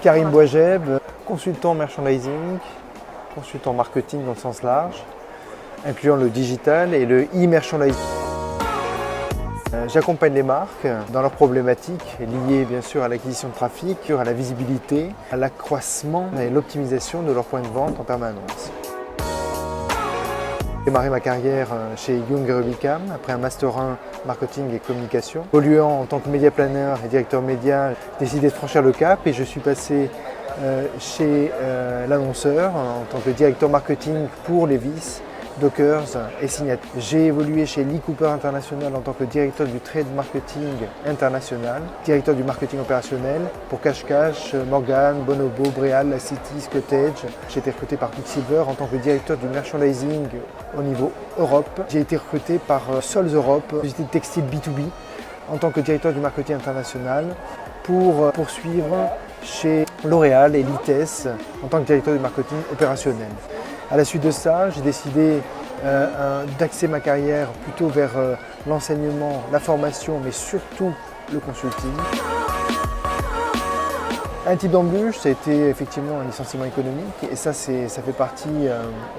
Karim Bouajeb, consultant merchandising, consultant marketing dans le sens large, incluant le digital et le e-merchandising. J'accompagne les marques dans leurs problématiques liées bien sûr à l'acquisition de trafic, à la visibilité, à l'accroissement et l'optimisation de leurs points de vente en permanence. J'ai démarré ma carrière chez Young & Rubicam après un Master 1 marketing et communication. Évoluant en tant que média planner et directeur média, j'ai décidé de franchir le cap et je suis passé chez l'annonceur en tant que directeur marketing pour Levi's, Dockers et Signature. J'ai évolué chez Lee Cooper International en tant que directeur du trade marketing international, directeur du marketing opérationnel pour Cash Cash, Morgan, Bonobo, Bréal, La City, Cottage. J'ai été recruté par Quicksilver en tant que directeur du merchandising au niveau Europe. J'ai été recruté par Sols Europe, société de textile B2B, en tant que directeur du marketing international pour poursuivre chez L'Oréal et Lites en tant que directeur du marketing opérationnel. À la suite de ça, j'ai décidé d'axer ma carrière plutôt vers l'enseignement, la formation, mais surtout le consulting. Un type d'embûche, ça a été effectivement un licenciement économique et ça fait partie,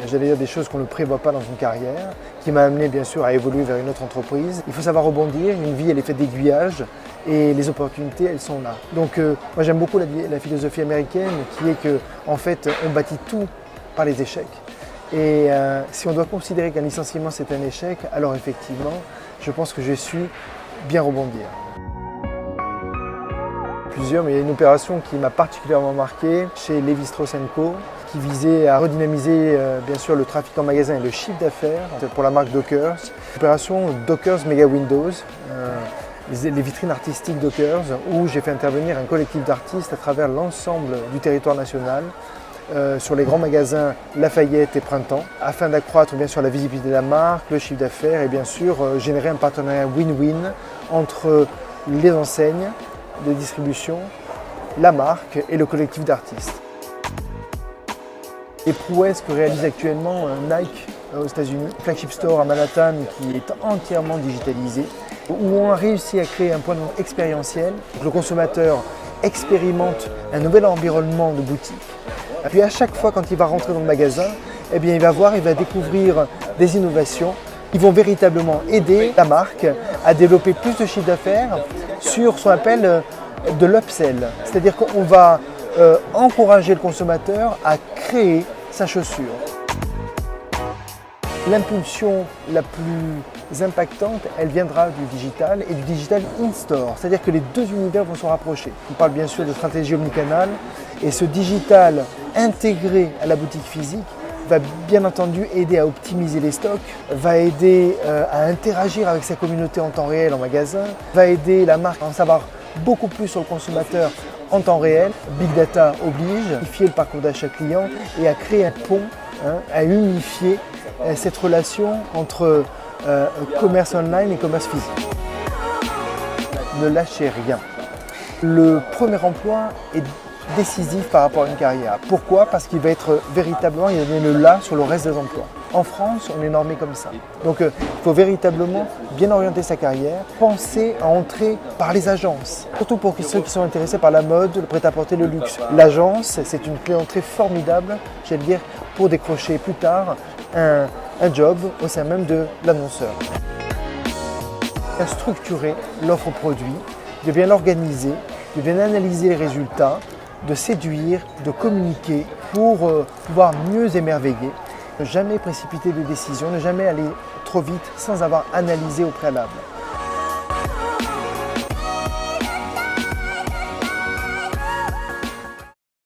j'allais dire, des choses qu'on ne prévoit pas dans une carrière, qui m'a amené bien sûr à évoluer vers une autre entreprise. Il faut savoir rebondir, une vie elle est faite d'aiguillage et les opportunités elles sont là. Donc moi j'aime beaucoup la philosophie américaine qui est que en fait on bâtit tout par les échecs. Et si on doit considérer qu'un licenciement c'est un échec, alors effectivement, je pense que j'ai su bien rebondir. Mais il y a une opération qui m'a particulièrement marqué chez Lévi-Strauss & Co. qui visait à redynamiser bien sûr le trafic en magasin et le chiffre d'affaires pour la marque Dockers. L'opération Dockers Mega Windows, les vitrines artistiques Dockers, où j'ai fait intervenir un collectif d'artistes à travers l'ensemble du territoire national. Sur les grands magasins Lafayette et Printemps, afin d'accroître bien sûr la visibilité de la marque, le chiffre d'affaires et bien sûr générer un partenariat win-win entre les enseignes de distribution, la marque et le collectif d'artistes. Les prouesses que réalise actuellement Nike aux États-Unis, flagship store à Manhattan qui est entièrement digitalisé, où on a réussi à créer un point de vente expérientiel. Le consommateur expérimente un nouvel environnement de boutique. Puis à chaque fois quand il va rentrer dans le magasin, eh bien, il va découvrir des innovations qui vont véritablement aider la marque à développer plus de chiffre d'affaires sur ce qu'on appelle de l'upsell. C'est-à-dire qu'on va encourager le consommateur à créer sa chaussure. L'impulsion la plus impactante, elle viendra du digital et du digital in-store. C'est-à-dire que les deux univers vont se rapprocher. On parle bien sûr de stratégie omnicanal et ce digital intégré à la boutique physique va bien entendu aider à optimiser les stocks, va aider à interagir avec sa communauté en temps réel en magasin, va aider la marque à en savoir beaucoup plus sur le consommateur en temps réel. Big Data oblige, à unifier le parcours d'achat client et à créer un pont, à unifier cette relation entre commerce online et commerce physique. Ne lâchez rien. Le premier emploi est décisif par rapport à une carrière. Pourquoi? Parce qu'il va être véritablement, il va donner le là sur le reste des emplois. En France, on est normé comme ça. Donc il faut véritablement bien orienter sa carrière, penser à entrer par les agences. Surtout pour ceux qui sont intéressés par la mode, le prêt-à-porter, le luxe. L'agence, c'est une clé d'entrée formidable, j'allais dire, pour décrocher plus tard un job au sein même de l'annonceur. Bien structurer l'offre produit, de bien l'organiser, de bien analyser les résultats, de séduire, de communiquer pour pouvoir mieux émerveiller. Ne jamais précipiter des décisions, ne jamais aller trop vite sans avoir analysé au préalable.